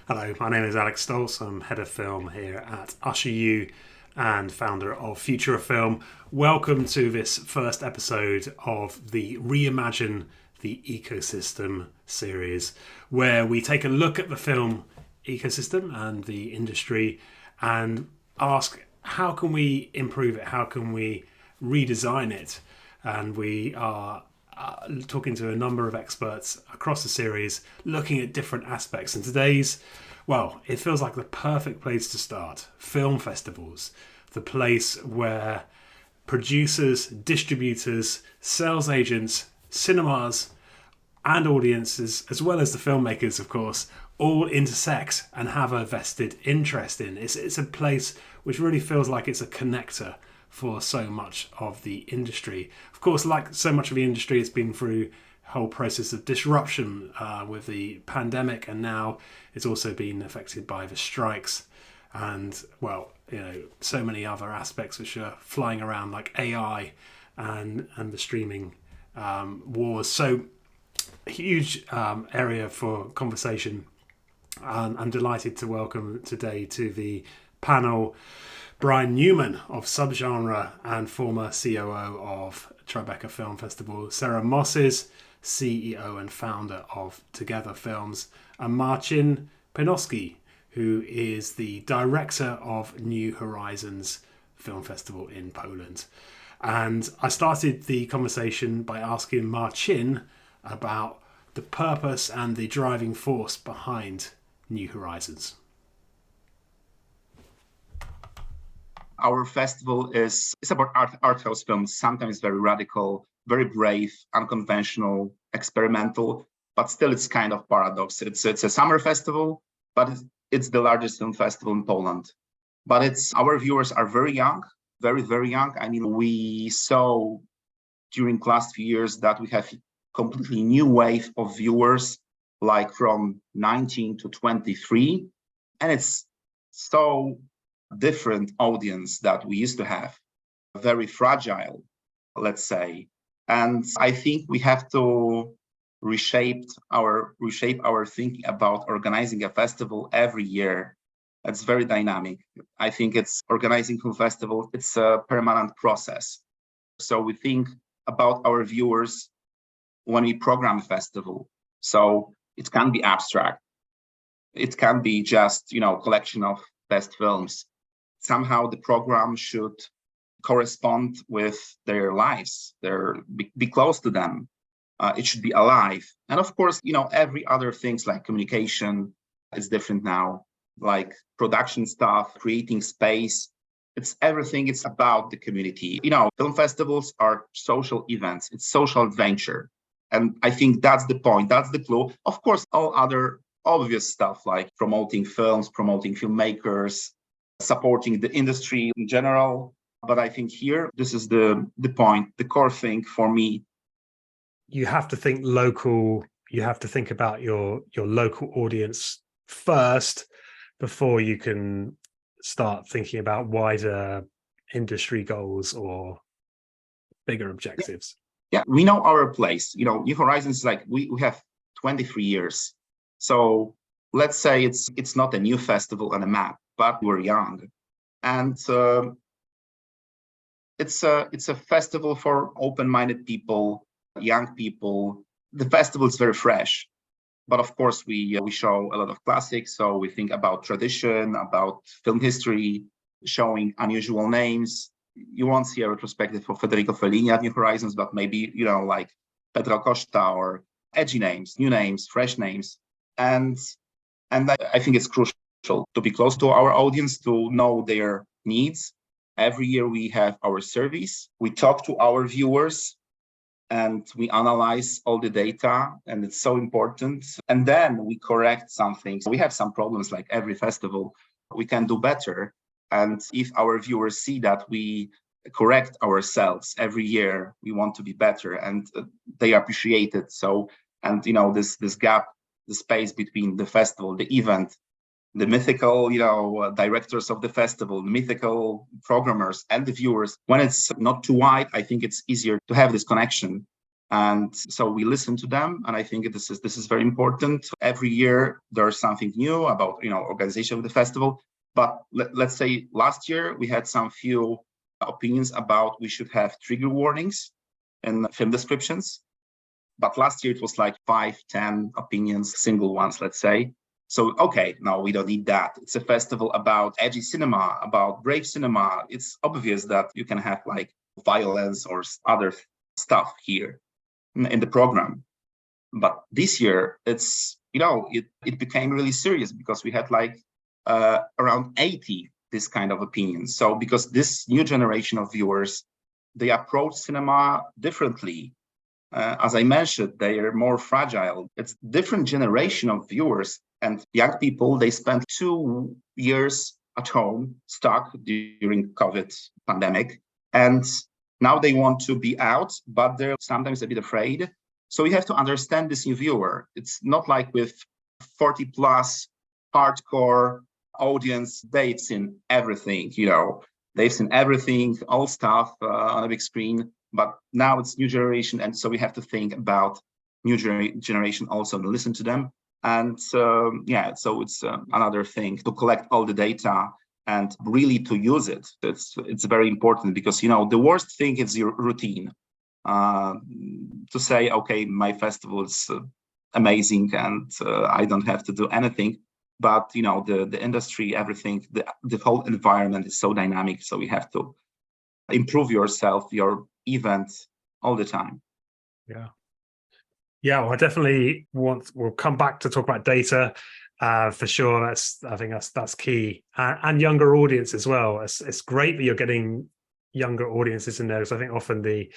Hello, my name is Alex Stolz. I'm head of film here at Usher U and founder of Future of Film. Welcome to this first episode of the Reimagine the Ecosystem series, where we take a look at the film ecosystem and the industry and ask how can we improve it, how can we redesign it. And we are talking to a number of experts across the series, looking at different aspects. And today's, well, it feels like the perfect place to start. Film festivals, the place where producers, distributors, sales agents, cinemas, and audiences, as well as the filmmakers, of course, all intersect and have a vested interest in. It's a place which really feels like it's a connector for so much of the industry. Of course, like so much of the industry, it's been through a whole process of disruption with the pandemic, and now it's also been affected by the strikes and, well, so many other aspects which are flying around, like AI and the streaming wars. So a huge area for conversation. I'm delighted to welcome today to the panel Brian Newman of Subgenre and former COO of Tribeca Film Festival, Sarah Mosses, CEO and founder of Together Films, and Marcin Pienkowski, who is the director of New Horizons Film Festival in Poland. And I started the conversation by asking Marcin about the purpose and the driving force behind New Horizons. Our festival is about art house films, sometimes very radical, very brave, unconventional, experimental, but still it's kind of paradox. It's a summer festival, but it's the largest film festival in Poland. But our viewers are very young, very, very young. I mean, we saw during last few years that we have completely new wave of viewers, like from 19 to 23. And it's so different audience that we used to have, very fragile, let's say. And I think we have to reshape our thinking about organizing a festival every year. It's very dynamic. I think it's organizing film festival, it's a permanent process. So we think about our viewers when we program a festival. So it can be abstract. It can be just, collection of best films. Somehow the program should correspond with their lives, be close to them. It should be alive. And of course, every other things like communication is different now, like production stuff, creating space. It's everything. It's about the community. Film festivals are social events. It's social adventure. And I think that's the point. That's the clue. Of course, all other obvious stuff like promoting films, promoting filmmakers, supporting the industry in general. But I think here, this is the point, the core thing for me. You have to think local. You have to think about your local audience first before you can start thinking about wider industry goals or bigger objectives. Yeah, we know our place. New Horizons, like we have 23 years. So let's say it's not a new festival on a map, but we're young. And it's a festival for open-minded people, young people. The festival is very fresh. But of course, we show a lot of classics. So we think about tradition, about film history, showing unusual names. You won't see a retrospective for Federico Fellini at New Horizons, but maybe, like Pedro Costa or edgy names, new names, fresh names. And I think it's crucial to be close to our audience, to know their needs. Every year we have our surveys. We talk to our viewers and we analyze all the data, and it's so important. And then we correct some things. We have some problems like every festival. We can do better. And if our viewers see that we correct ourselves every year, we want to be better, and they appreciate it. So, and this gap, the space between the festival, the event, the mythical, directors of the festival, the mythical programmers and the viewers, when it's not too wide, I think it's easier to have this connection. And so we listen to them, and I think this is very important. Every year there's something new about organization of the festival. But let's say last year we had some few opinions about we should have trigger warnings in film descriptions. But last year it was like 5-10 opinions, single ones, let's say. So okay, no, we don't need that. It's a festival about edgy cinema, about brave cinema. It's obvious that you can have like violence or other stuff here in the program. But this year it's it became really serious because we had like around 80 this kind of opinions. So because this new generation of viewers, they approach cinema differently. As I mentioned, they are more fragile. It's different generation of viewers, and young people, they spent 2 years at home stuck during COVID pandemic, and now they want to be out, but they're sometimes a bit afraid. So you have to understand this new viewer. It's not like with 40 plus hardcore audience, they've seen everything, they've seen everything, all stuff on a big screen. But now it's new generation, and so we have to think about new generation also and listen to them. And so it's another thing to collect all the data and really to use it. It's very important because the worst thing is your routine. To say, okay, my festival is amazing and I don't have to do anything. But the industry, everything, the whole environment is so dynamic. So you have to improve yourself, your event all the time. Well, I definitely we'll come back to talk about data for sure. I think that's key, and younger audience as well. It's great that you're getting younger audiences in there, because I think often the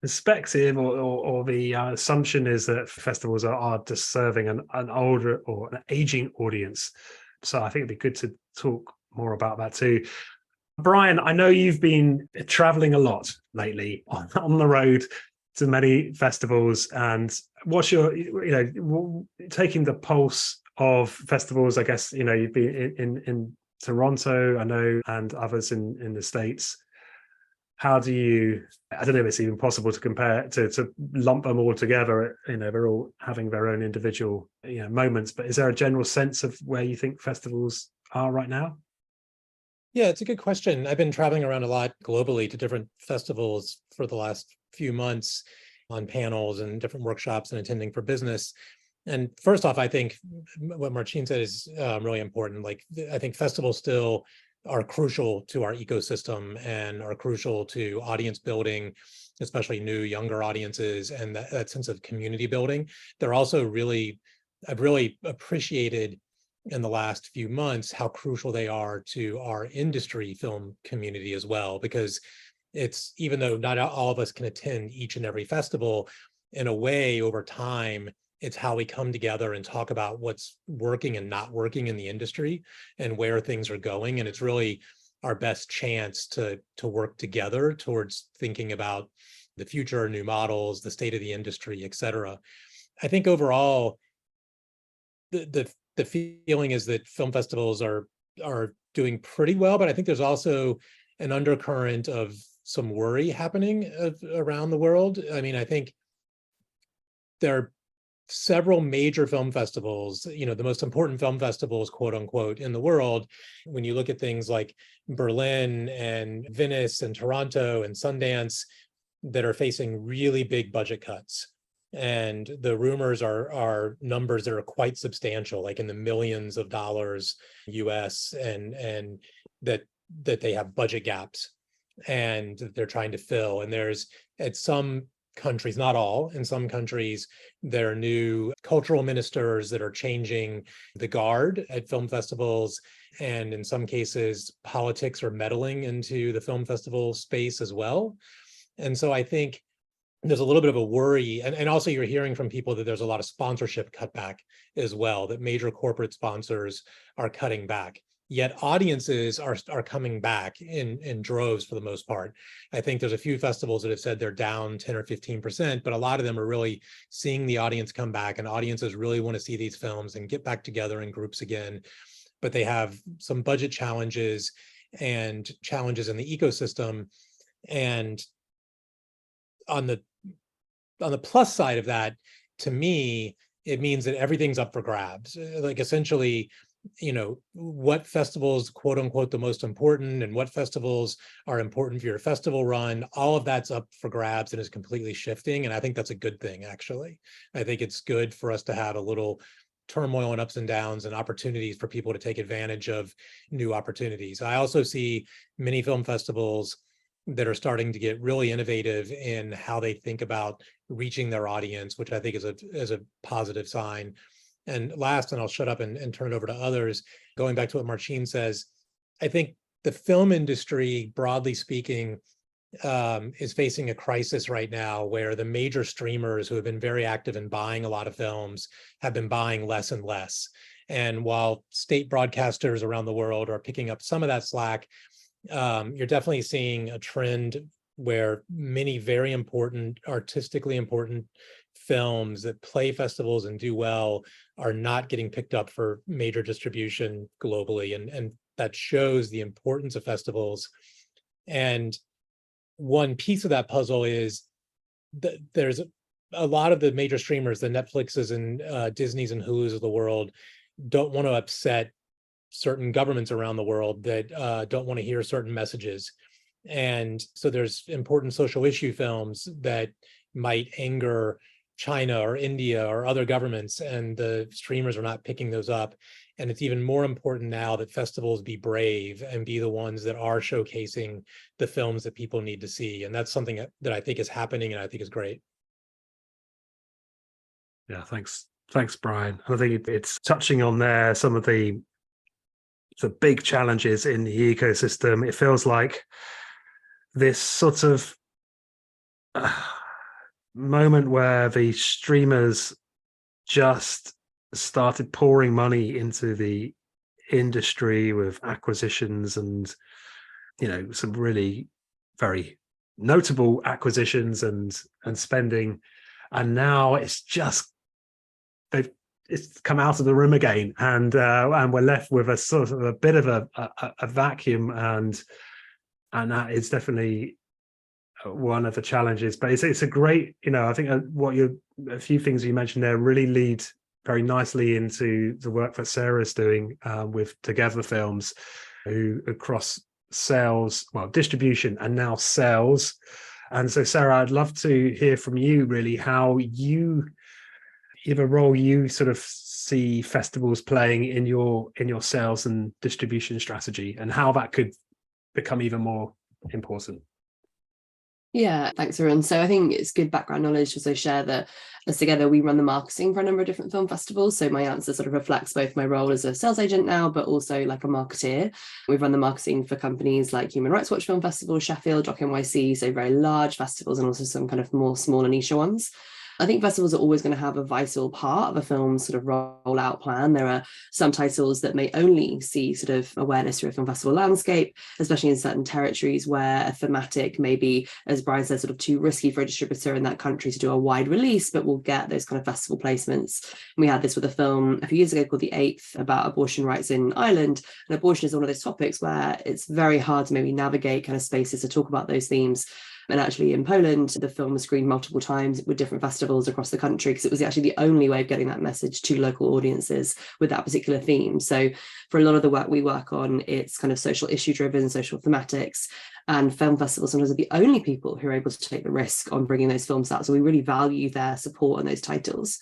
perspective or the assumption is that festivals are just serving an older or an aging audience. So I think it'd be good to talk more about that too. Brian, I know you've been traveling a lot lately on the road to many festivals, and what's your, taking the pulse of festivals? I guess, you've been in Toronto, I know, and others in the States. How do you, I don't know if it's even possible to compare, to lump them all together, they're all having their own individual, moments, but is there a general sense of where you think festivals are right now? Yeah, it's a good question. I've been traveling around a lot globally to different festivals for the last few months on panels and different workshops and attending for business. And first off, I think what Marcin said is really important. Like, I think festivals still are crucial to our ecosystem and are crucial to audience building, especially new, younger audiences, and that sense of community building. They're also I've really appreciated in the last few months how crucial they are to our industry film community as well, because it's, even though not all of us can attend each and every festival, in a way over time, it's how we come together and talk about what's working and not working in the industry and where things are going. And it's really our best chance to work together towards thinking about the future, new models, the state of the industry, et cetera. I think overall, the feeling is that film festivals are doing pretty well, but I think there's also an undercurrent of some worry happening around the world. I mean, I think there are several major film festivals, the most important film festivals, quote unquote, in the world. When you look at things like Berlin and Venice and Toronto and Sundance, that are facing really big budget cuts. And the rumors are numbers that are quite substantial, like in the millions of dollars US, and that they have budget gaps and they're trying to fill. And there's, at some countries, not all, in some countries, there are new cultural ministers that are changing the guard at film festivals. And in some cases, politics are meddling into the film festival space as well. And so I think there's a little bit of a worry, and also you're hearing from people that there's a lot of sponsorship cutback as well, that major corporate sponsors are cutting back. Yet audiences are coming back in droves for the most part. I think there's a few festivals that have said they're down 10 or 15%, but a lot of them are really seeing the audience come back, and audiences really want to see these films and get back together in groups again. But they have some budget challenges and challenges in the ecosystem. And on the on the plus side of that, to me, it means that everything's up for grabs. Like essentially, what festivals, quote unquote, the most important, and what festivals are important for your festival run, all of that's up for grabs and is completely shifting. And I think that's a good thing, actually. I think it's good for us to have a little turmoil and ups and downs and opportunities for people to take advantage of new opportunities. I also see many film festivals that are starting to get really innovative in how they think about reaching their audience, which I think is a positive sign. And last, and I'll shut up and turn it over to others, going back to what Marcin says, I think the film industry, broadly speaking, is facing a crisis right now where the major streamers who have been very active in buying a lot of films have been buying less and less. And while state broadcasters around the world are picking up some of that slack, you're definitely seeing a trend where many very important, artistically important films that play festivals and do well are not getting picked up for major distribution globally. And that shows the importance of festivals. And one piece of that puzzle is that there's a lot of the major streamers, the Netflixes and Disneys and Hulus of the world, don't want to upset certain governments around the world that don't want to hear certain messages. And so there's important social issue films that might anger China or India or other governments, and the streamers are not picking those up. And it's even more important now that festivals be brave and be the ones that are showcasing the films that people need to see. And that's something that I think is happening and I think is great. Yeah, thanks, Brian. I think it's touching on there some of the big challenges in the ecosystem. It feels like this sort of moment where the streamers just started pouring money into the industry with acquisitions and, some really very notable acquisitions and spending. And now it's come out of the room again, and we're left with a sort of a bit of a vacuum, and that is definitely one of the challenges. But it's a great, I think a few things you mentioned there really lead very nicely into the work that Sarah's doing with Together Films, who across sales, distribution, and now sales. And so, Sarah, I'd love to hear from you really how you have a role you sort of see festivals playing in your sales and distribution strategy, and how that could become even more important. Yeah, thanks, everyone. So I think it's good background knowledge to also share that as Together, we run the marketing for a number of different film festivals. So my answer sort of reflects both my role as a sales agent now, but also like a marketeer. We've run the marketing for companies like Human Rights Watch Film Festival, Sheffield, Doc NYC, so very large festivals, and also some kind of more smaller niche ones. I think festivals are always going to have a vital part of a film's sort of rollout plan. There are some titles that may only see sort of awareness through a film festival landscape, especially in certain territories where a thematic may be, as Brian said, sort of too risky for a distributor in that country to do a wide release, but will get those kind of festival placements. And we had this with a film a few years ago called The Eighth, about abortion rights in Ireland. And abortion is one of those topics where it's very hard to maybe navigate kind of spaces to talk about those themes. And actually in Poland, the film was screened multiple times with different festivals across the country, because it was actually the only way of getting that message to local audiences with that particular theme. So for a lot of the work we work on, it's kind of social issue driven, social thematics, and film festivals sometimes are the only people who are able to take the risk on bringing those films out. So we really value their support on those titles.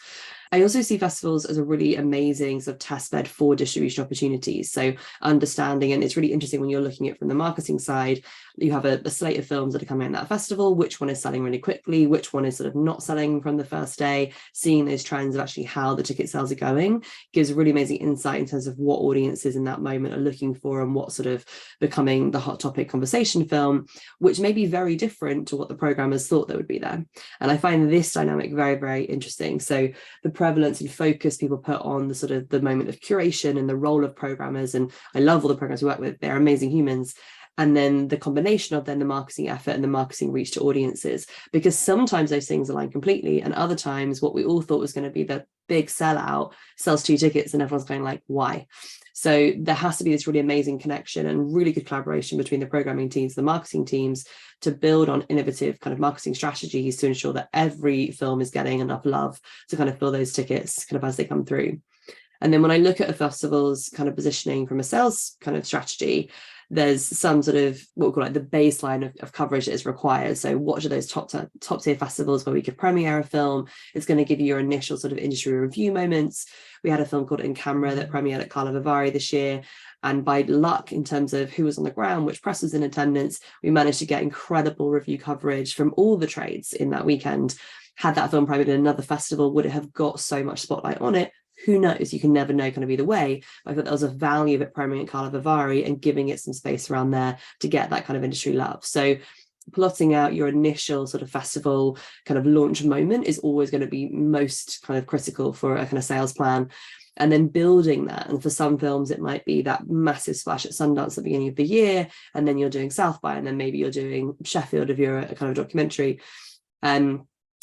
I also see festivals as a really amazing sort of test bed for distribution opportunities. So understanding, and it's really interesting when you're looking at it from the marketing side, you have a slate of films that are coming out in that festival, which one is selling really quickly, which one is sort of not selling from the first day. Seeing those trends of actually how the ticket sales are going gives really amazing insight in terms of what audiences in that moment are looking for and what sort of becoming the hot topic conversation film, which may be very different to what the programmers thought that would be there. And I find this dynamic very, very interesting. So the prevalence and focus people put on the sort of the moment of curation and the role of programmers, and I love all the programs we work with, they're amazing humans. And then the combination of then the marketing effort and the marketing reach to audiences, because sometimes those things align completely, and other times what we all thought was going to be the big sellout sells 2 tickets and everyone's going like, why? So there has to be this really amazing connection and really good collaboration between the programming teams, the marketing teams, to build on innovative kind of marketing strategies to ensure that every film is getting enough love to kind of fill those tickets kind of as they come through. And then when I look at a festival's kind of positioning from a sales kind of strategy, there's some sort of what we call like the baseline of coverage that is required. So what are those top tier festivals where we could premiere a film? It's going to give you your initial sort of industry review moments. We had a film called In Camera that premiered at Carlo Vivari this year. And by luck, in terms of who was on the ground, which press was in attendance, we managed to get incredible review coverage from all the trades in that weekend. Had that film premiered at another festival, would it have got so much spotlight on it? Who knows? You can never know kind of either way. But I thought there was a value of it premiering at Carlo Vivari and giving it some space around there to get that kind of industry love. So plotting out your initial sort of festival kind of launch moment is always going to be most kind of critical for a kind of sales plan. And then building that. And for some films, it might be that massive splash at Sundance at the beginning of the year. And then you're doing South by, and then maybe you're doing Sheffield if you're a kind of documentary.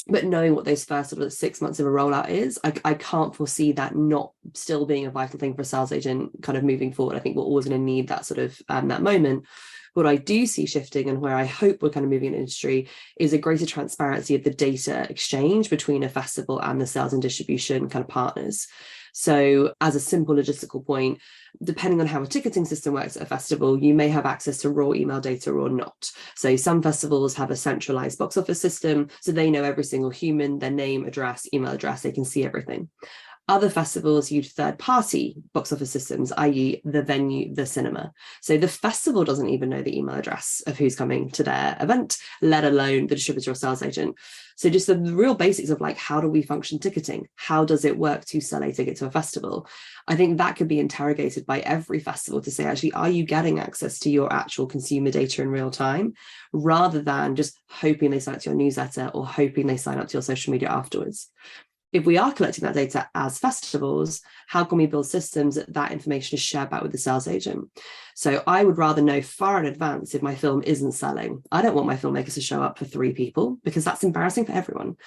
But knowing what those first sort of 6 months of a rollout is, I can't foresee that not still being a vital thing for a sales agent kind of moving forward. I think we're always going to need that sort of that moment. What I do see shifting, and where I hope we're kind of moving in industry, is a greater transparency of the data exchange between a festival and the sales and distribution kind of partners. So as a simple logistical point, depending on how a ticketing system works at a festival, you may have access to raw email data or not. So some festivals have a centralized box office system, so they know every single human, their name, address, email address, they can see everything. Other festivals use third-party box office systems, i.e. the venue, the cinema. So the festival doesn't even know the email address of who's coming to their event, let alone the distributor or sales agent. So just the real basics of like, how do we function ticketing? How does it work to sell a ticket to a festival? I think that could be interrogated by every festival to say, actually, are you getting access to your actual consumer data in real time, rather than just hoping they sign up to your newsletter or hoping they sign up to your social media afterwards? If we are collecting that data as festivals, how can we build systems that information is shared back with the sales agent? So I would rather know far in advance if my film isn't selling. I don't want my filmmakers to show up for 3 people because that's embarrassing for everyone.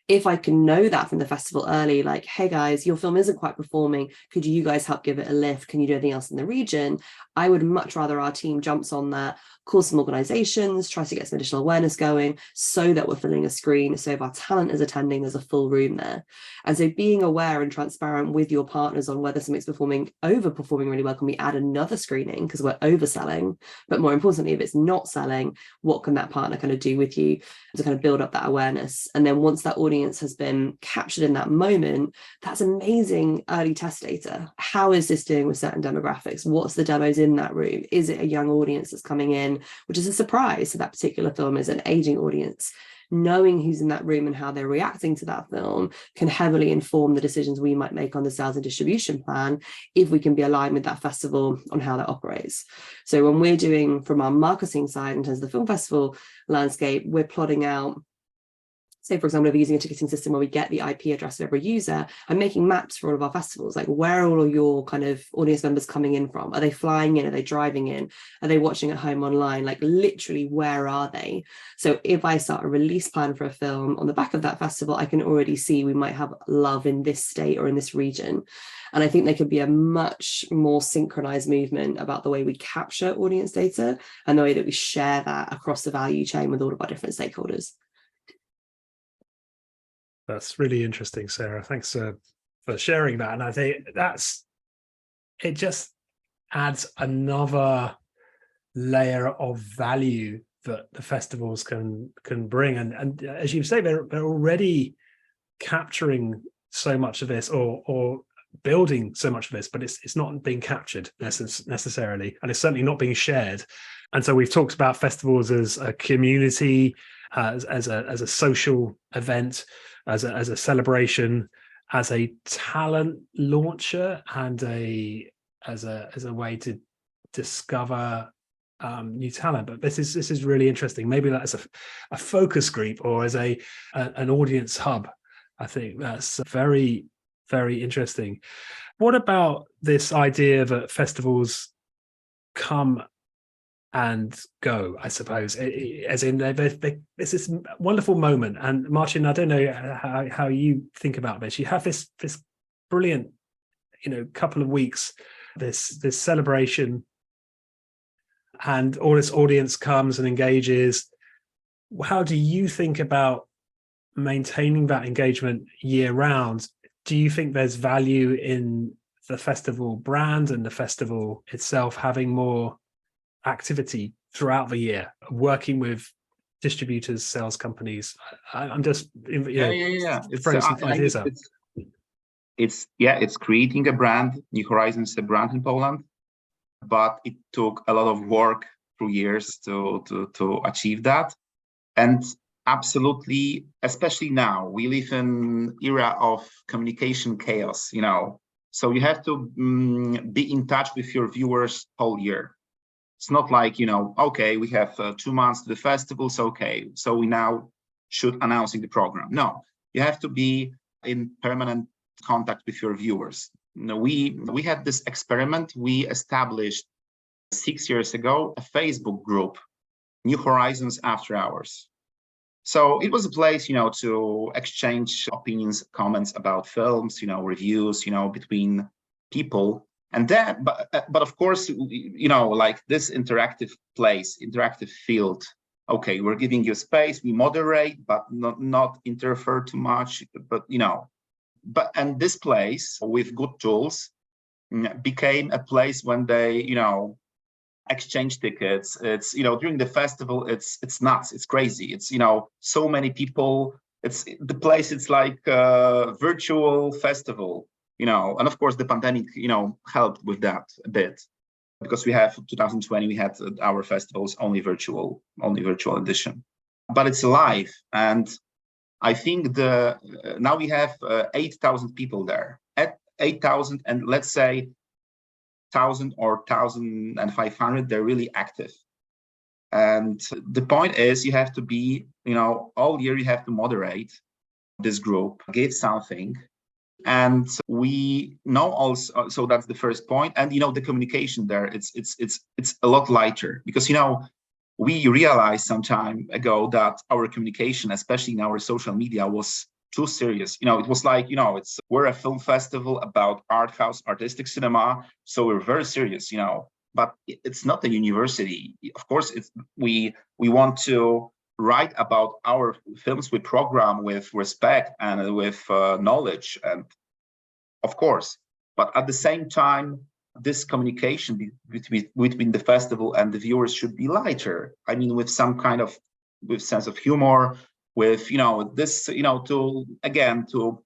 If I can know that from the festival early, like, hey guys, your film isn't quite performing, could you guys help give it a lift? Can you do anything else in the region? I would much rather our team jumps on that, calls some organizations, tries to get some additional awareness going so that we're filling a screen. So if our talent is attending, there's a full room there. And so being aware and transparent with your partners on whether something's overperforming really well, can we add another screening because we're overselling? But more importantly, if it's not selling, what can that partner kind of do with you to kind of build up that awareness? And then once that audience has been captured in that moment, that's amazing early test data. How is this doing with certain demographics? What's the demos in that room? Is it a young audience that's coming in, which is a surprise? So that particular film is an aging audience. Knowing who's in that room and how they're reacting to that film can heavily inform the decisions we might make on the sales and distribution plan, if we can be aligned with that festival on how that operates. So when we're doing from our marketing side in terms of the film festival landscape, we're plotting out, say, for example, if we're using a ticketing system where we get the IP address of every user, I'm making maps for all of our festivals. Like, where are all of your kind of audience members coming in from? Are they flying in? Are they driving in? Are they watching at home online? Like, literally, where are they? So if I start a release plan for a film on the back of that festival, I can already see we might have love in this state or in this region. And I think there could be a much more synchronized movement about the way we capture audience data and the way that we share that across the value chain with all of our different stakeholders. That's really interesting, Sarah. Thanks for sharing that. And I think it just adds another layer of value that the festivals can bring. And as you say, they're already capturing so much of this or building so much of this, but it's not being captured necessarily, and it's certainly not being shared. And so we've talked about festivals as a community, as a social event, as a celebration, as a talent launcher, and as a way to discover new talent. But this is really interesting. Maybe that's a focus group or as an audience hub. I think that's very, very interesting. What about this idea that festivals come and go, I suppose, as in it's this wonderful moment. And Marcin, I don't know how you think about this. You have this brilliant, couple of weeks this celebration, and all this audience comes and engages. How do you think about maintaining that engagement year round? Do you think there's value in the festival brand and the festival itself having more activity throughout the year, working with distributors, sales companies? I'm just It's throwing some ideas out. It's creating a brand. New Horizons is a brand in Poland, but it took a lot of work through years to achieve that. And absolutely, especially now, we live in an era of communication chaos, so you have to be in touch with your viewers whole year. It's not like, okay, we have 2 months to the festivals, okay, so we now should announcing the program. No, you have to be in permanent contact with your viewers. We had this experiment. We established 6 years ago a Facebook group, New Horizons After Hours. So it was a place, to exchange opinions, comments about films, reviews, between people. And then, but of course, like this interactive place, interactive field. Okay, we're giving you space. We moderate, but not interfere too much. And this place with good tools became a place when they, exchange tickets. It's, during the festival, it's nuts. It's crazy. It's, so many people. It's the place. It's like a virtual festival. And of course the pandemic, helped with that a bit, because we have 2020, we had our festivals only virtual edition, but it's alive. And I think now we have 8,000 people there. At 8,000, and let's say 1,000 or 1,500, they're really active. And the point is, you have to be, all year you have to moderate this group, give something. And we know also, so that's the first point. And the communication there, it's a lot lighter, because we realized some time ago that our communication, especially in our social media, was too serious. It was like, we're a film festival about art house, artistic cinema, so we're very serious, but it's not a university. Of course, we want to write about our films we program with respect and with knowledge, and of course, but at the same time, this communication between the festival and the viewers should be lighter. I mean, with some kind of with sense of humor, with this to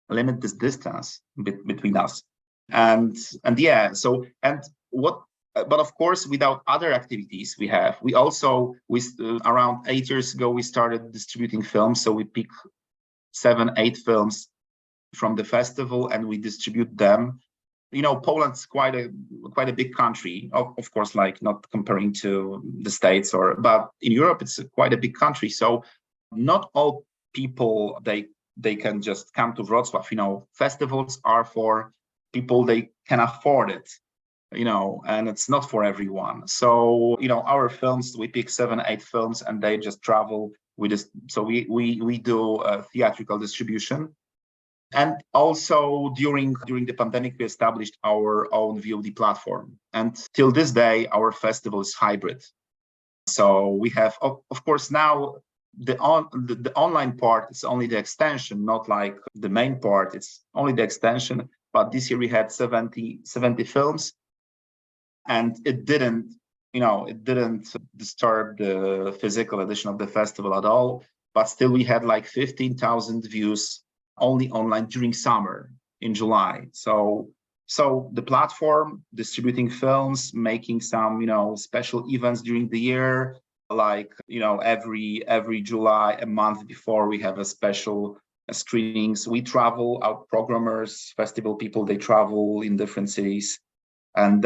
limit this distance between us, and yeah. So but of course, without other activities we also around 8 years ago we started distributing films. So we pick 7-8 films from the festival and we distribute them. Poland's quite a big country, of course, like not comparing to the States, but in Europe it's quite a big country. So not all people they can just come to Wrocław. Festivals are for people they can afford it, and it's not for everyone. So our films, we pick 7-8 films and they just travel. We do theatrical distribution. And also during the pandemic, we established our own VOD platform. And till this day, our festival is hybrid. So we have, of course, now the online part is only the extension, not like the main part. It's only the extension. But this year we had 70 films, and it didn't disturb the physical edition of the festival at all. But still, we had like 15,000 views only online during summer in July. So the platform distributing films, making some special events during the year, like every July, a month before, we have a special screenings. We travel, our programmers, festival people, they travel in different cities, and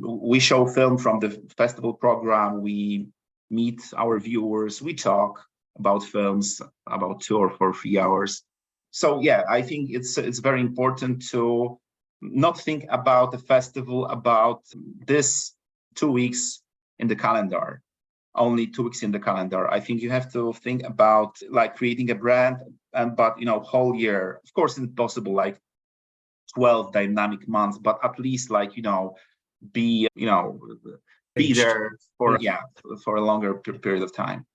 we show film from the festival program. We meet our viewers, we talk about films about 2 or 3 hours. So yeah, I think it's very important to not think about the festival about this 2 weeks in the calendar, only 2 weeks in the calendar. I think you have to think about like creating a brand, but whole year. Of course, it's possible like 12 dynamic months, but at least be there for a longer period of time.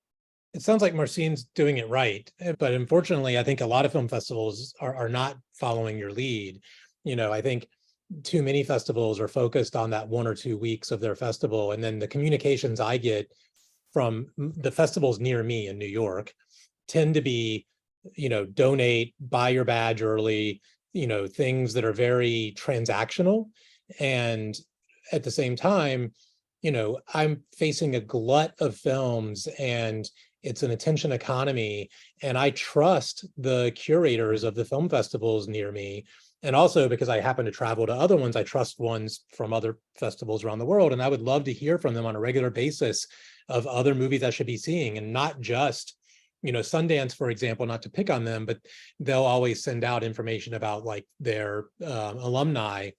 It sounds like Marcin's doing it right, but unfortunately, I think a lot of film festivals are not following your lead. I think too many festivals are focused on that 1 or 2 weeks of their festival, and then the communications I get from the festivals near me in New York tend to be, donate, buy your badge early, things that are very transactional. And at the same time, I'm facing a glut of films and it's an attention economy. And I trust the curators of the film festivals near me. And also because I happen to travel to other ones, I trust ones from other festivals around the world. And I would love to hear from them on a regular basis of other movies I should be seeing, and not just, Sundance, for example, not to pick on them, but they'll always send out information about like their alumni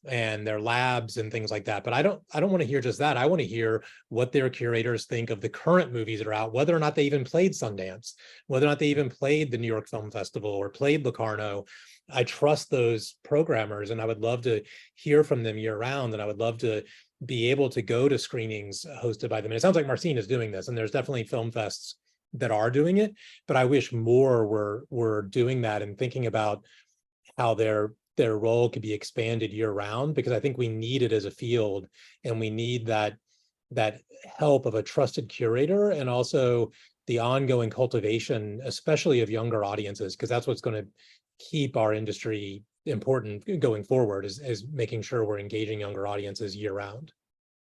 and their labs and things like that. But I don't want to hear just that. I want to hear what their curators think of the current movies that are out, whether or not they even played Sundance, whether or not they even played the New York Film Festival or played Locarno. I trust those programmers, and I would love to hear from them year round. And I would love to be able to go to screenings hosted by them. And it sounds like Marcin is doing this, and there's definitely film fests that are doing it, but I wish more were doing that and thinking about how their role could be expanded year round, because I think we need it as a field, and we need that help of a trusted curator, and also the ongoing cultivation, especially of younger audiences, because that's what's going to keep our industry important going forward, is making sure we're engaging younger audiences year round.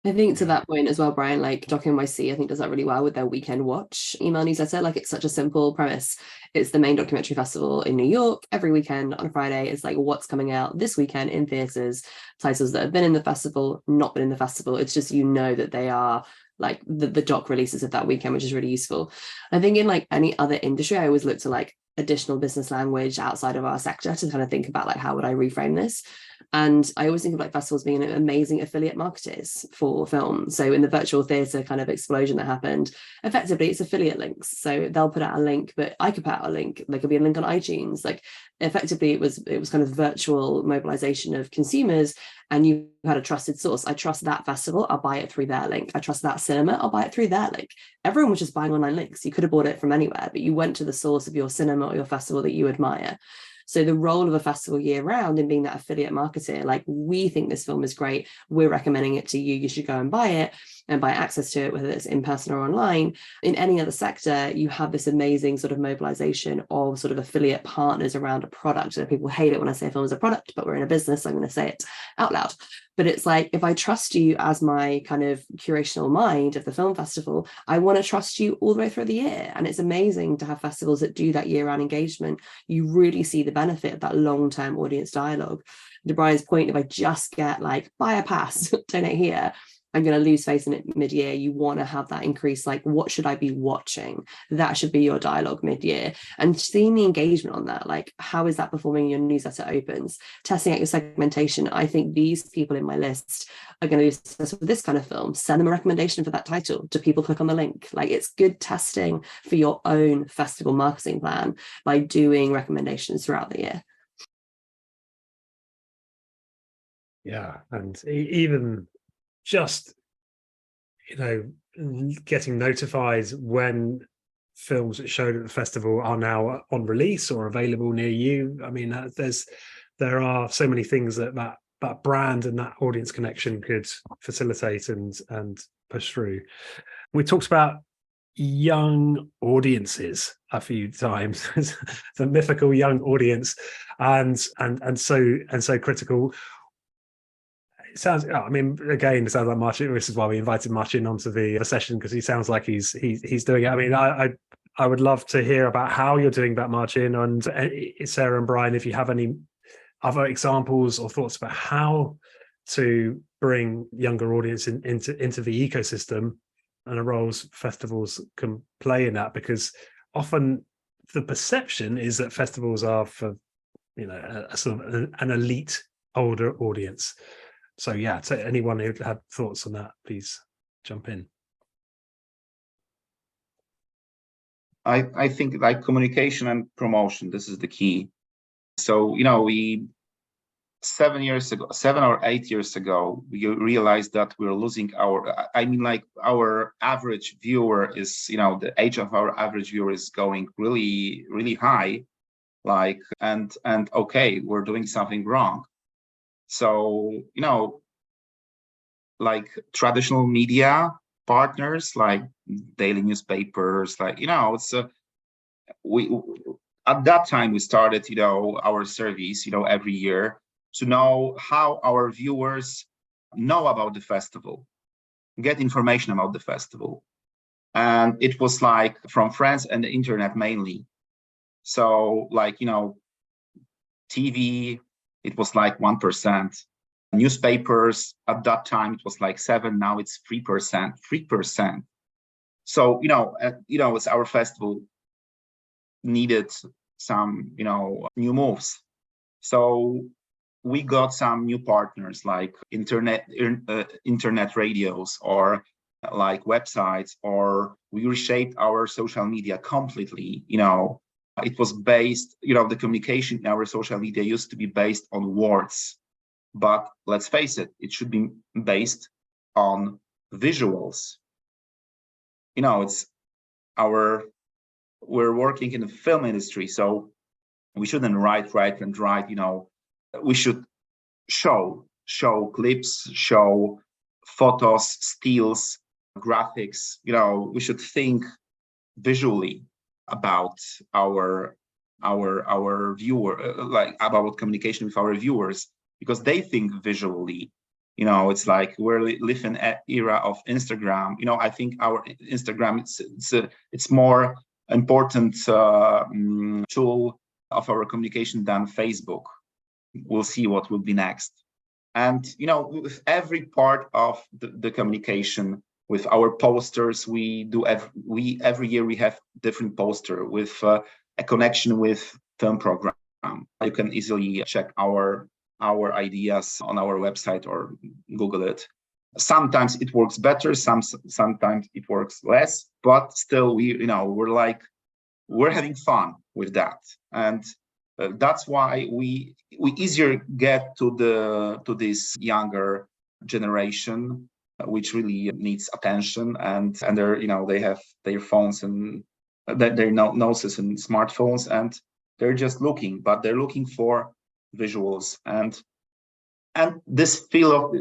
I think to that point as well, Brian, like Doc NYC, I think does that really well with their Weekend Watch email newsletter. Like, it's such a simple premise. It's the main documentary festival in New York. Every weekend on a Friday, it's like what's coming out this weekend in theaters, titles that have been in the festival, not been in the festival. It's just, that they are like the doc releases of that weekend, which is really useful. I think in like any other industry, I always look to like additional business language outside of our sector to kind of think about like, how would I reframe this? And I always think of like festivals being amazing affiliate marketers for film. So in the virtual theatre kind of explosion that happened, effectively it's affiliate links. So they'll put out a link, but I could put out a link. There could be a link on iTunes. Like, effectively it was kind of virtual mobilization of consumers, and you had a trusted source. I trust that festival, I'll buy it through their link. I trust that cinema, I'll buy it through their link. Everyone was just buying online links. You could have bought it from anywhere, but you went to the source of your cinema or your festival that you admire. So the role of a festival year round in being that affiliate marketer, like, we think this film is great, we're recommending it to you, you should go and buy it and buy access to it, whether it's in person or online. In any other sector, you have this amazing sort of mobilization of sort of affiliate partners around a product. So people hate it when I say a film is a product, but we're in a business, so I'm going to say it out loud. But it's like, if I trust you as my kind of curational mind of the film festival, I want to trust you all the way through the year. And it's amazing to have festivals that do that year-round engagement. You really see the benefit of that long-term audience dialogue. To Brian's point, if I just get like, buy a pass, donate here, I'm going to lose face in it mid-year. You want to have that increase, like, what should I be watching? That should be your dialogue mid-year. And seeing the engagement on that, like, how is that performing your newsletter opens? Testing out your segmentation. I think these people in my list are going to be successful with this kind of film. Send them a recommendation for that title. Do people click on the link? Like, it's good testing for your own festival marketing plan by doing recommendations throughout the year. Yeah, and even just, getting notified when films that showed at the festival are now on release or available near you. I mean, there are so many things that brand and that audience connection could facilitate and push through. We talked about young audiences a few times, the mythical young audience, and so critical. It sounds, I mean, again, it sounds like Marcin. This is why we invited Marcin onto the session, because he sounds like he's doing it. I mean, I would love to hear about how you're doing that, Marcin, and Sarah and Brian, if you have any other examples or thoughts about how to bring younger audience into the ecosystem and the roles festivals can play in that, because often the perception is that festivals are for a sort of an elite older audience. So yeah, so anyone who had thoughts on that, please jump in. I think like communication and promotion, this is the key. So, 7 or 8 years ago, we realized that we're losing our average viewer is, the age of our average viewer is going really, really high. And okay, we're doing something wrong. So, traditional media partners, like daily newspapers, it's we at that time we started, our surveys, every year to know how our viewers know about the festival, get information about the festival. And it was from friends and the internet mainly. So TV, it was 1%. Newspapers at that time, it was 7%, now it's 3%. So, it's our festival needed some, new moves. So we got some new partners like internet radios or websites, or we reshaped our social media completely. It was based, the communication in our social media used to be based on words, but let's face it, it should be based on visuals. We're working in the film industry, so we shouldn't write. We should show clips, show photos, stills, graphics. We should think visually about our viewer, about communication with our viewers, because they think visually. It's we're living an era of Instagram. I think our Instagram, it's more important tool of our communication than Facebook. We'll see what will be next. And with every part of the communication, with our posters, every year we have different poster with a connection with film program. You can easily check our ideas on our website or Google it. Sometimes it works better, sometimes it works less, but still we're having fun with that. And that's why we easier get to this younger generation, which really needs attention, and they have their phones and their noses and smartphones, and they're just looking for visuals and this feel of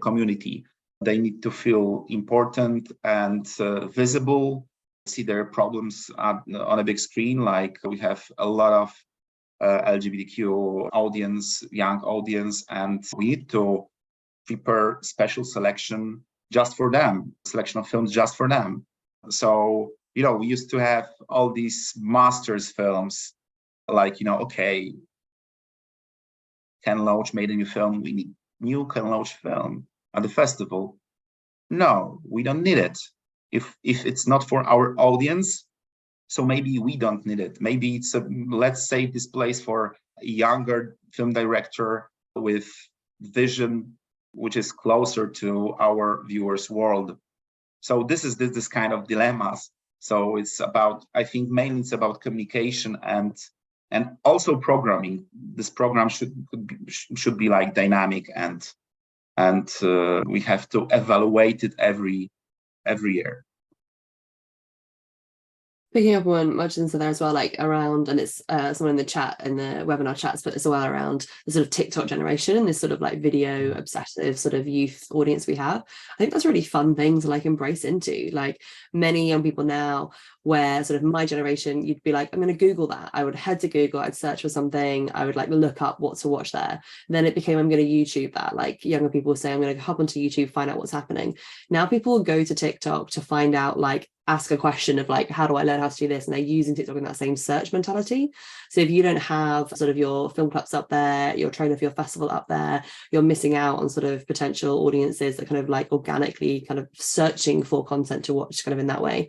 community. They need to feel important and visible, see their problems on a big screen. We have a lot of LGBTQ audience, young audience, and we need to prepare special selection of films just for them. So, we used to have all these masters films, okay, Ken Loach made a new film, we need new Ken Loach film at the festival. No, we don't need it. If it's not for our audience, so maybe we don't need it. Maybe let's save this place for a younger film director with vision which is closer to our viewers' world. So this is this kind of dilemmas. So it's about, I think mainly it's about communication and also programming. This program should be dynamic and we have to evaluate it every year. Picking up on Marcin said there as well, around, and it's someone in the chat, in the webinar chats, but as well around the sort of TikTok generation and this sort of video obsessive sort of youth audience we have. I think that's a really fun thing to embrace into. Many young people now, where sort of my generation, you'd be I'm going to Google that. I would head to Google, I'd search for something, I would look up what to watch there. Then it became, I'm going to YouTube that. Younger people say, I'm going to hop onto YouTube, find out what's happening. Now people go to TikTok to find out, ask a question of how do I learn how to do this, and they're using TikTok in that same search mentality. So if you don't have sort of your film clubs up there, your trailer for your festival up there, you're missing out on sort of potential audiences that kind of organically kind of searching for content to watch kind of in that way.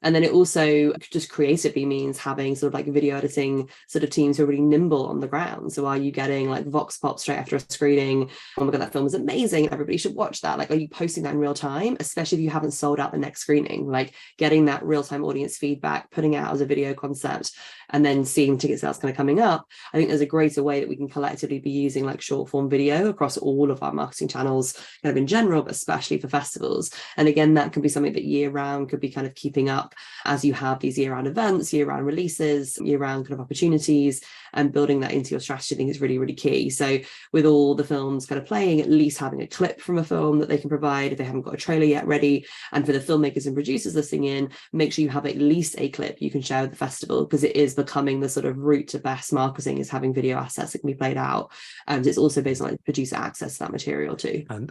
And then it also just creatively means having sort of like video editing sort of teams who are really nimble on the ground. So are you getting like vox pop straight after a screening? Oh my God, that film is amazing. Everybody should watch that. Like, are you posting that in real time, especially if you haven't sold out the next screening? Like getting that real-time audience feedback, putting it out as a video concept, and then seeing ticket sales kind of coming up. I think there's a greater way that we can collectively be using like short form video across all of our marketing channels, kind of in general, but especially for festivals. And again, that can be something that year round could be kind of keeping up as you have these year-round events, year-round releases, year-round kind of opportunities, and building that into your strategy, I think is really, really key. So with all the films kind of playing, at least having a clip from a film that they can provide if they haven't got a trailer yet ready. And for the filmmakers and producers listening in, make sure you have at least a clip you can share with the festival, because it is becoming the sort of route to best marketing, is having video assets that can be played out. It's also based on like producer access to that material too. And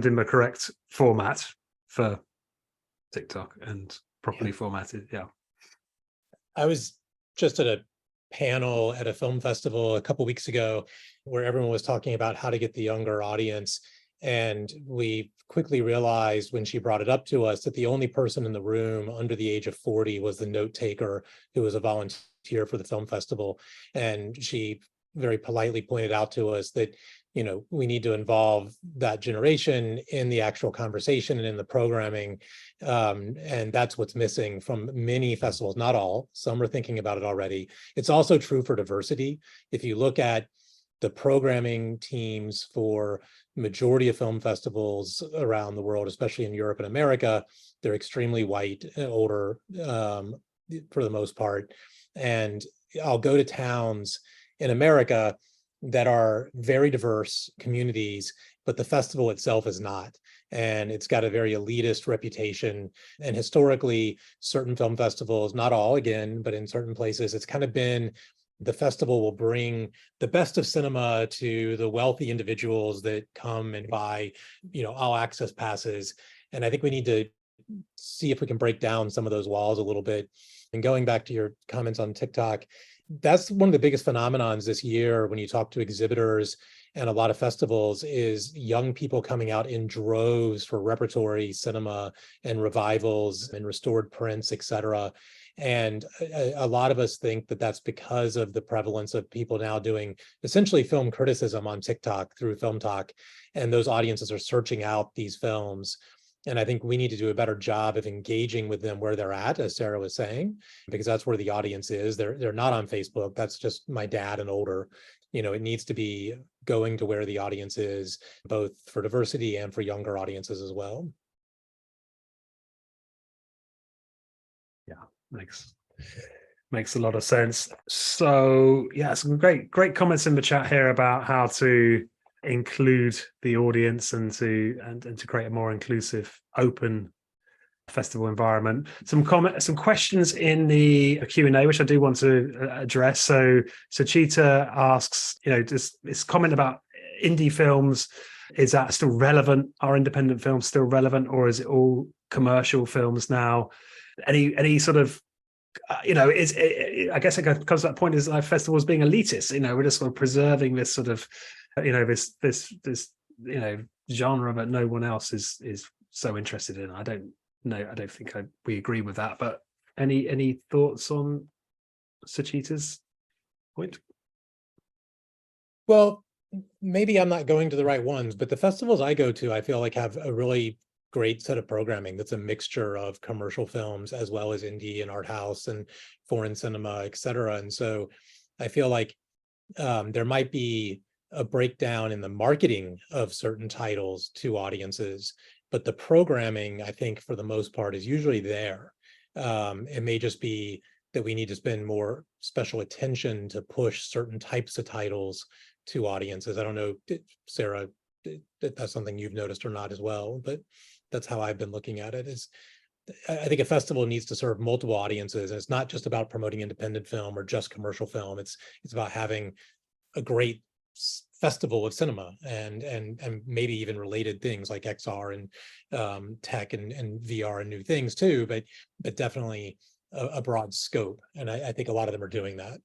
in the correct format for TikTok and properly formatted. Yeah. I was just at a panel at a film festival a couple weeks ago where everyone was talking about how to get the younger audience. And we quickly realized when she brought it up to us that the only person in the room under the age of 40 was the note taker, who was a volunteer for the film festival. And she very politely pointed out to us that, you know, we need to involve that generation in the actual conversation and in the programming. And that's what's missing from many festivals, not all. Some are thinking about it already. It's also true for diversity. If you look at the programming teams for majority of film festivals around the world, especially in Europe and America, they're extremely white and older for the most part. And I'll go to towns in America that are very diverse communities, but the festival itself is not. And it's got a very elitist reputation. And historically, certain film festivals, not all again, but in certain places, it's kind of been the festival will bring the best of cinema to the wealthy individuals that come and buy, you know, all access passes. And I think we need to see if we can break down some of those walls a little bit. And going back to your comments on TikTok, that's one of the biggest phenomenons this year when you talk to exhibitors and a lot of festivals, is young people coming out in droves for repertory cinema and revivals and restored prints, et cetera. And a lot of us think that that's because of the prevalence of people now doing essentially film criticism on TikTok through Film Talk. And those audiences are searching out these films. And I think we need to do a better job of engaging with them where they're at, as Sarah was saying, because that's where the audience is. They're not on Facebook. That's just my dad and older. You know, it needs to be going to where the audience is, both for diversity and for younger audiences as well. Yeah, makes a lot of sense. So yeah, some great comments in the chat here about how to include the audience and to create a more inclusive, open festival environment. Some questions in the Q&A which I do want to address. So Cheetah asks, you know, just this comment about indie films, is that still relevant? Are independent films still relevant, or is it all commercial films now? Any sort of you know, I guess it comes to that point, is like festivals being elitist. You know, we're just sort of preserving this sort of, you know, this you know, genre that no one else is so interested in. I don't think we agree with that. But any thoughts on Suchita's point? Well, maybe I'm not going to the right ones, but the festivals I go to, I feel like have a really great set of programming that's a mixture of commercial films as well as indie and art house and foreign cinema, et cetera. And so I feel like there might be a breakdown in the marketing of certain titles to audiences, but the programming, I think, for the most part, is usually there. It may just be that we need to spend more special attention to push certain types of titles to audiences. I don't know, Sarah, if that's something you've noticed or not as well, but that's how I've been looking at it. Is I think a festival needs to serve multiple audiences, and it's not just about promoting independent film or just commercial film. It's about having a great festival of cinema and maybe even related things like XR and tech and VR and new things too, but definitely a broad scope. And I think a lot of them are doing that.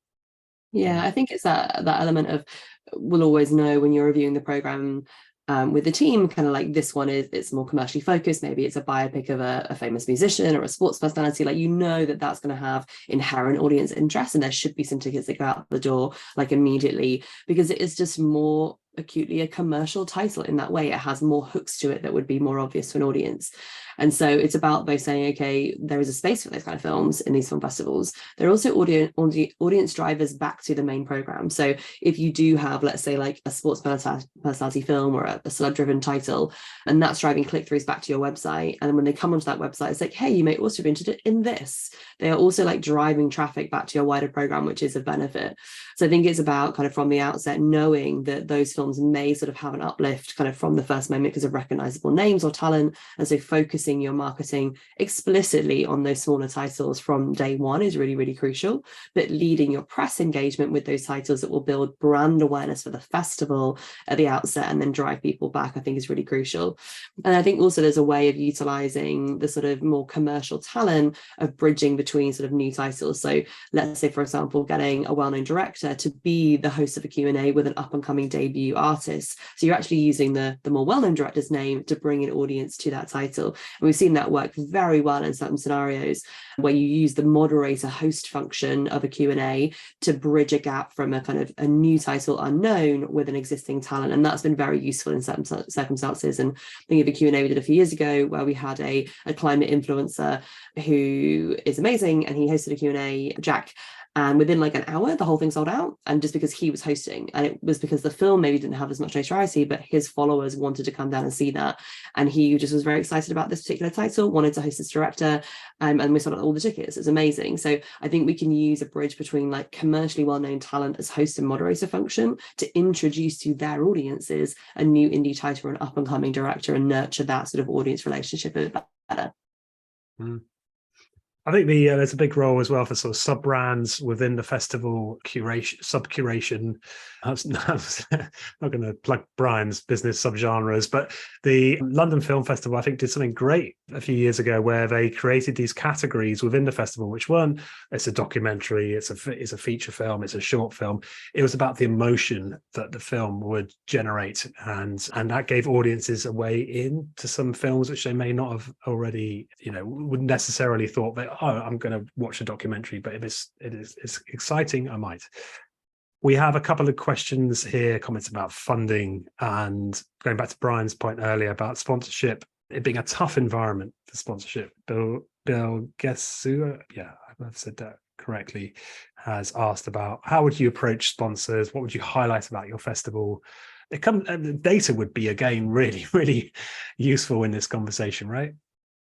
Yeah, I think it's that element of, we'll always know when you're reviewing the program with the team, kind of like this one it's more commercially focused. Maybe it's a biopic of a famous musician or a sports personality. Like, you know that that's going to have inherent audience interest, and there should be some tickets that go out the door like immediately, because it is just more acutely a commercial title in that way. It has more hooks to it that would be more obvious to an audience. And so it's about both saying, okay, there is a space for those kind of films in these film festivals. There are also audience drivers back to the main program. So if you do have, let's say, like a sports personality film or a celeb-driven title, and that's driving click-throughs back to your website, and then when they come onto that website, it's like, hey, you may also be interested in this. They are also like driving traffic back to your wider program, which is a benefit. So I think it's about kind of from the outset knowing that those films may sort of have an uplift kind of from the first moment because of recognizable names or talent. And so focusing your marketing explicitly on those smaller titles from day one is really, really crucial. But leading your press engagement with those titles that will build brand awareness for the festival at the outset and then drive people back, I think is really crucial. And I think also there's a way of utilizing the sort of more commercial talent of bridging between sort of new titles. So let's say, for example, getting a well-known director to be the host of a Q&A with an up-and-coming debut artist. So you're actually using the more well-known director's name to bring an audience to that title. And we've seen that work very well in certain scenarios where you use the moderator host function of a Q&A to bridge a gap from a kind of a new title unknown with an existing talent. And that's been very useful in certain circumstances. And think of a Q&A we did a few years ago where we had a climate influencer who is amazing, and he hosted a Q&A, Jack. And within like an hour, the whole thing sold out. And just because he was hosting, and it was because the film maybe didn't have as much notoriety, but his followers wanted to come down and see that. And he just was very excited about this particular title, wanted to host this director, and we sold out all the tickets. It's amazing. So I think we can use a bridge between like commercially well-known talent as host and moderator function to introduce to their audiences a new indie title or an up-and-coming director and nurture that sort of audience relationship a bit better. I think there's a big role as well for sort of sub-brands within the festival curation, sub-curation. I was not going to plug Brian's business subgenres, but the London Film Festival, I think, did something great a few years ago where they created these categories within the festival, which weren't, it's a documentary, it's a feature film, it's a short film. It was about the emotion that the film would generate, and that gave audiences a way in to some films which they may not have already, wouldn't necessarily thought that, oh, I'm going to watch a documentary, but if it's exciting, I might. We have a couple of questions here, comments about funding, and going back to Brian's point earlier about sponsorship, it being a tough environment for sponsorship. Bill Gessu, yeah, I've said that correctly, has asked about how would you approach sponsors? What would you highlight about your festival? The data would be, again, really, really useful in this conversation, right?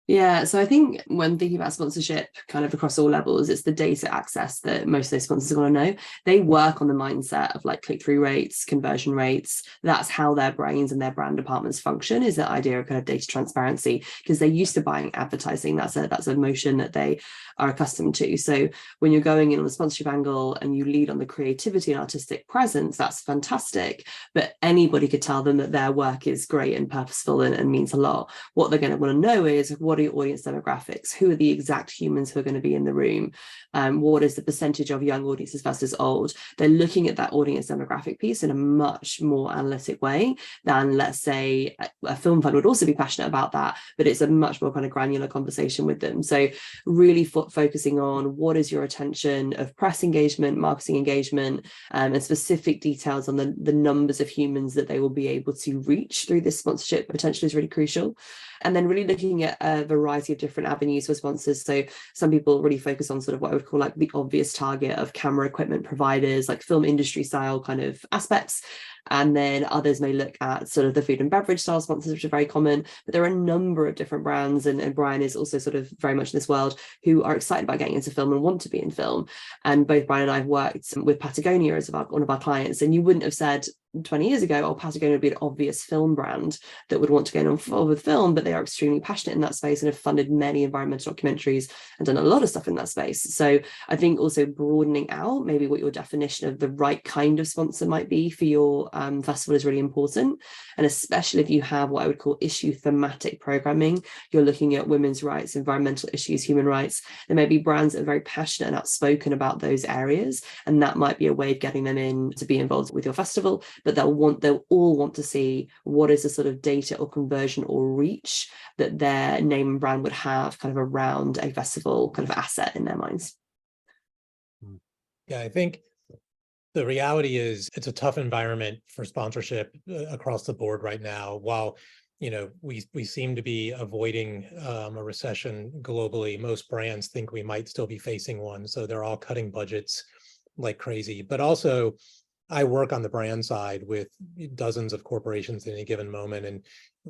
Yeah, so I think when thinking about sponsorship kind of across all levels, it's the data access that most of those sponsors want to know. They work on the mindset of like click-through rates, conversion rates. That's how their brains and their brand departments function, is the idea of kind of data transparency, because they're used to buying advertising. That's a motion that they are accustomed to. So when you're going in on the sponsorship angle and you lead on the creativity and artistic presence, that's fantastic. But anybody could tell them that their work is great and purposeful and means a lot. What they're going to want to know is, what are your audience demographics? Who are the exact humans who are going to be in the room? What is the percentage of young audiences versus old? They're looking at that audience demographic piece in a much more analytic way than, let's say, a film fund would also be passionate about that, but it's a much more kind of granular conversation with them. So really focusing on what is your attention of press engagement, marketing engagement, and specific details on the numbers of humans that they will be able to reach through this sponsorship potentially is really crucial. And then really looking at a variety of different avenues for sponsors. So some people really focus on sort of what I would call like the obvious target of camera equipment providers, like film industry style kind of aspects. And then others may look at sort of the food and beverage style sponsors, which are very common. But there are a number of different brands, and Brian is also sort of very much in this world, who are excited about getting into film and want to be in film. And both Brian and I have worked with Patagonia as one of our clients. And you wouldn't have said 20 years ago, Patagonia would be an obvious film brand that would want to get involved with film, but they are extremely passionate in that space and have funded many environmental documentaries and done a lot of stuff in that space. So I think also broadening out maybe what your definition of the right kind of sponsor might be for your festival is really important. And especially if you have what I would call issue thematic programming, you're looking at women's rights, environmental issues, human rights. There may be brands that are very passionate and outspoken about those areas, and that might be a way of getting them in to be involved with your festival. but they'll all want to see what is the sort of data or conversion or reach that their name and brand would have kind of around a festival kind of asset in their minds. Yeah, I think the reality is it's a tough environment for sponsorship across the board right now. While we seem to be avoiding a recession globally, most brands think we might still be facing one, so they're all cutting budgets like crazy. But also, I work on the brand side with dozens of corporations at any given moment, and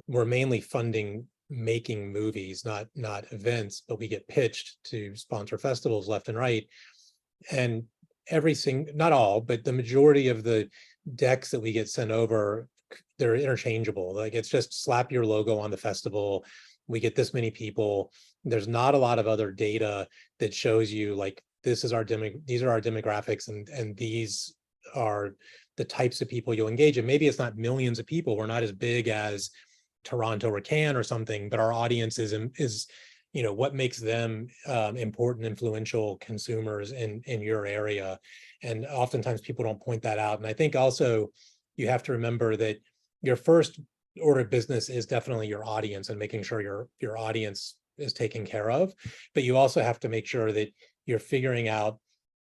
we're mainly funding making movies, not events, but we get pitched to sponsor festivals left and right. And not all, but the majority of the decks that we get sent over, they're interchangeable. Like, it's just slap your logo on the festival. We get this many people. There's not a lot of other data that shows you like, these are our demographics, and these are the types of people you'll engage in. Maybe it's not millions of people. We're not as big as Toronto or Cannes or something, but our audience is what makes them important, influential consumers in your area. And oftentimes people don't point that out. And I think also you have to remember that your first order of business is definitely your audience and making sure your audience is taken care of. But you also have to make sure that you're figuring out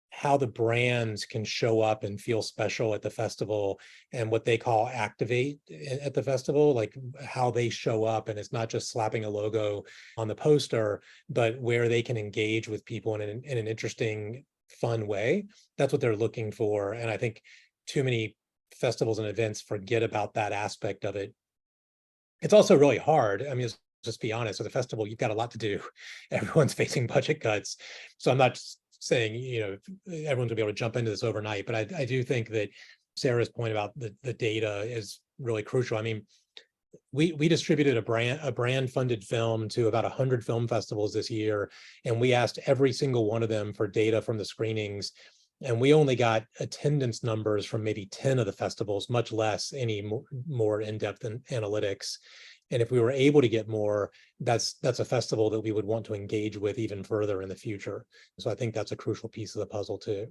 how the brands can show up and feel special at the festival, and what they call activate at the festival, like how they show up. And it's not just slapping a logo on the poster, but where they can engage with people in an interesting, fun way. That's what they're looking for. And I think too many festivals and events forget about that aspect of it. It's also really hard. I mean, just be honest, with a festival, you've got a lot to do. Everyone's facing budget cuts. So I'm not saying, everyone's gonna be able to jump into this overnight, but I do think that Sarah's point about the data is really crucial. I mean, we distributed a brand funded film to about 100 film festivals this year, and we asked every single one of them for data from the screenings, and we only got attendance numbers from maybe 10 of the festivals, much less any more in-depth analytics. And if we were able to get more, that's a festival that we would want to engage with even further in the future. So I think that's a crucial piece of the puzzle too.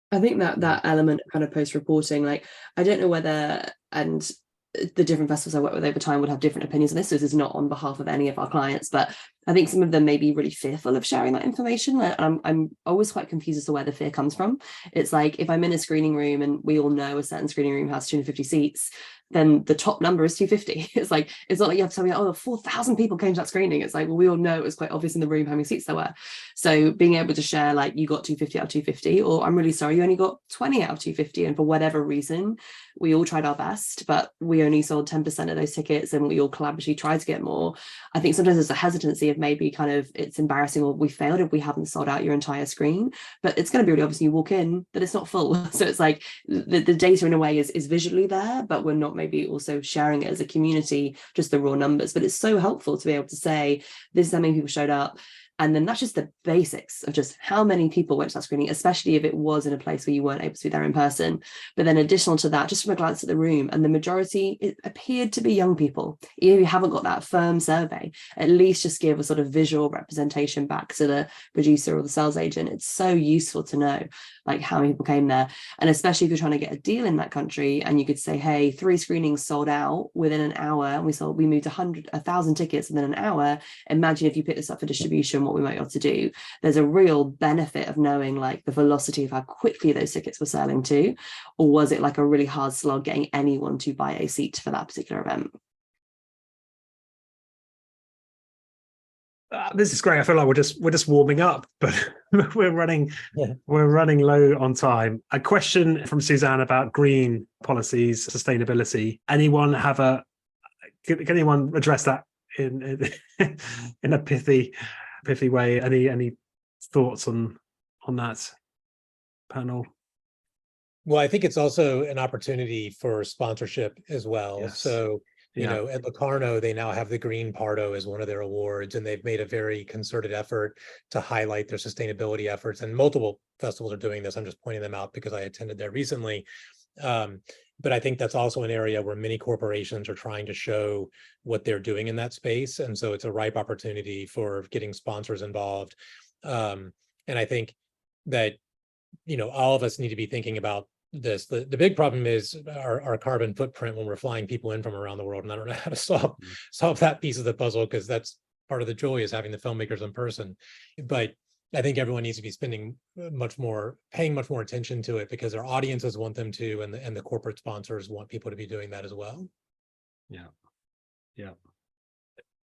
I think that element of kind of post-reporting, like, I don't know whether, and the different festivals I work with over time would have different opinions on this. So this is not on behalf of any of our clients, but I think some of them may be really fearful of sharing that information. I'm always quite confused as to where the fear comes from. It's like, if I'm in a screening room and we all know a certain screening room has 250 seats, then the top number is 250. It's like, it's not like you have to tell me, oh, 4,000 people came to that screening. It's like, well, we all know it was quite obvious in the room how many seats there were. So being able to share, like, you got 250 out of 250, or I'm really sorry, you only got 20 out of 250. And for whatever reason, we all tried our best, but we only sold 10% of those tickets, and we all collaboratively tried to get more. I think sometimes there's a hesitancy of maybe kind of, it's embarrassing, or we failed if we haven't sold out your entire screen, but it's going to be really obvious when you walk in that it's not full. So it's like the data in a way is visually there, but we're not maybe also sharing it as a community, just the raw numbers. But it's so helpful to be able to say, this is how many people showed up. And then that's just the basics of just how many people went to that screening, especially if it was in a place where you weren't able to be there in person. But then additional to that, just from a glance at the room, and the majority, it appeared to be young people. Even if you haven't got that firm survey, at least just give a sort of visual representation back to the producer or the sales agent. It's so useful to know, like, how many people came there. And especially if you're trying to get a deal in that country, and you could say, hey, 3 screenings sold out within an hour, and we moved 1,000 tickets within an hour. Imagine if you pick this up for distribution, what we might be able to do. There's a real benefit of knowing, like, the velocity of how quickly those tickets were selling to, or was it like a really hard slog getting anyone to buy a seat for that particular event? This is great. I feel like we're just warming up, but we're running low on time. A question from Suzanne about green policies, sustainability. Can anyone address that in a pithy way? Any thoughts on that, panel? Well, I think it's also an opportunity for sponsorship as well. Yes. So, at Locarno, they now have the Green Pardo as one of their awards, and they've made a very concerted effort to highlight their sustainability efforts. And multiple festivals are doing this. I'm just pointing them out because I attended there recently. But I think that's also an area where many corporations are trying to show what they're doing in that space. And so it's a ripe opportunity for getting sponsors involved. And I think that, all of us need to be thinking about this. The big problem is our carbon footprint when we're flying people in from around the world, and I don't know how to solve that piece of the puzzle, because that's part of the joy, is having the filmmakers in person. But I think everyone needs to be paying much more attention to it, because their audiences want them to, and the corporate sponsors want people to be doing that as well. Yeah.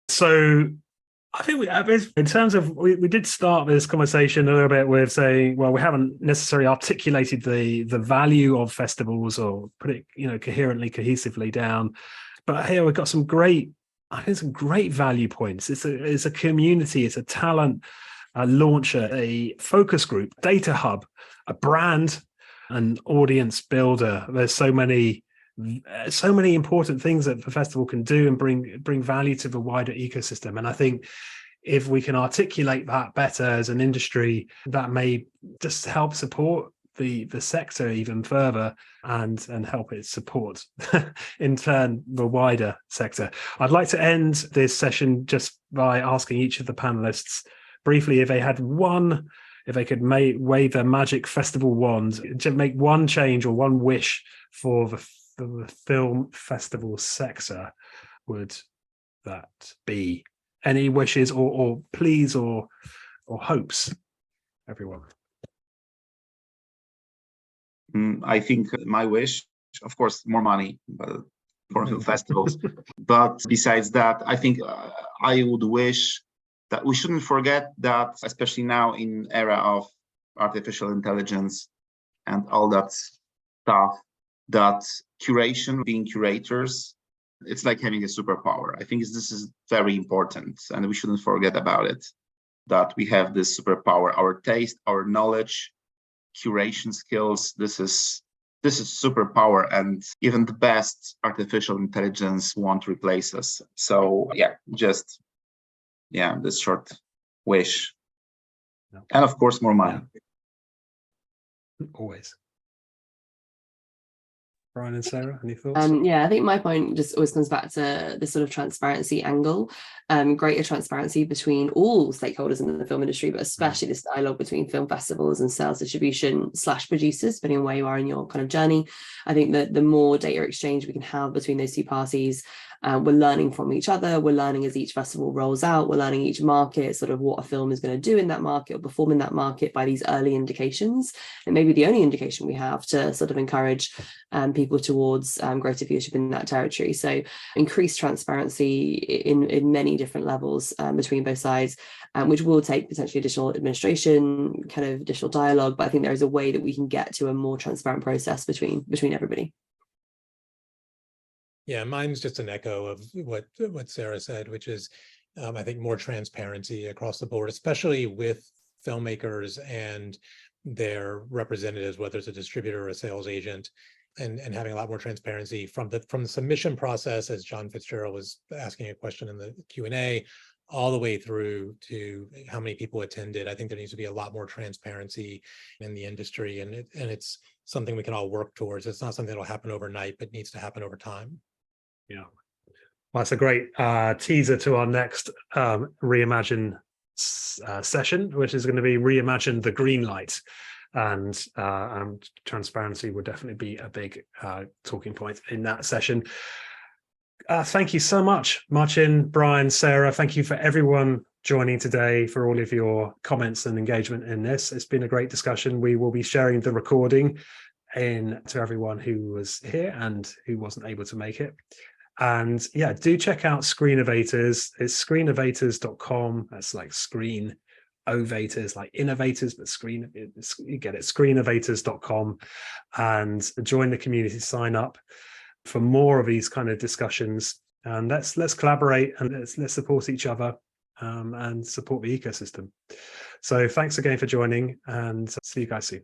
So I think in terms of, we did start this conversation a little bit with saying, well, we haven't necessarily articulated the value of festivals or put it, coherently, cohesively down. But here we've got some great value points. It's a community, it's a talent launcher, a focus group, data hub, a brand, an audience builder. There's so many important things that the festival can do and bring value to the wider ecosystem. And I think if we can articulate that better as an industry, that may just help support the sector even further and help it support in turn the wider sector. I'd like to end this session just by asking each of the panelists briefly if they could wave their magic festival wand to make one change or one wish for the film festival sector. Would that be any wishes or pleas or hopes, everyone? I think my wish, of course, more money for film festivals. But besides that, I think I would wish that we shouldn't forget that, especially now in era of artificial intelligence and all that stuff, that curation, being curators, it's like having a superpower. I think this is very important, and we shouldn't forget about it, that we have this superpower, our taste, our knowledge, curation skills. This is superpower, and even the best artificial intelligence won't replace us. So this short wish. And of course, more money. Always. Brian and Sarah, any thoughts? I think my point just always comes back to this sort of transparency angle, greater transparency between all stakeholders in the film industry, but especially this dialogue between film festivals and sales distribution / producers, depending on where you are in your kind of journey. I think that the more data exchange we can have between those two parties, we're learning from each other. We're learning as each festival rolls out. We're learning each market, sort of what a film is going to do in that market or perform in that market by these early indications. And maybe the only indication we have to sort of encourage people towards greater viewership in that territory. So increased transparency in many different levels between both sides, which will take potentially additional administration, kind of additional dialogue. But I think there is a way that we can get to a more transparent process between everybody. Yeah, mine's just an echo of what Sarah said, which is I think more transparency across the board, especially with filmmakers and their representatives, whether it's a distributor or a sales agent, and having a lot more transparency from the submission process, as John Fitzgerald was asking a question in the Q&A, all the way through to how many people attended. I think there needs to be a lot more transparency in the industry, and it's something we can all work towards. It's not something that'll happen overnight, but needs to happen over time. Yeah, well, that's a great teaser to our next Reimagine session, which is going to be Reimagine the Green Light, and transparency would definitely be a big talking point in that session. Thank you so much, Marcin, Brian, Sarah. Thank you for everyone joining today, for all of your comments and engagement in this. It's been a great discussion. We will be sharing the recording to everyone who was here and who wasn't able to make it. And yeah, do check out Screenovators. It's screenovators.com. That's like Screenovators, like innovators, but you get it, screenovators.com, and join the community, sign up for more of these kind of discussions. And let's collaborate, and let's support each other and support the ecosystem. So thanks again for joining, and see you guys soon.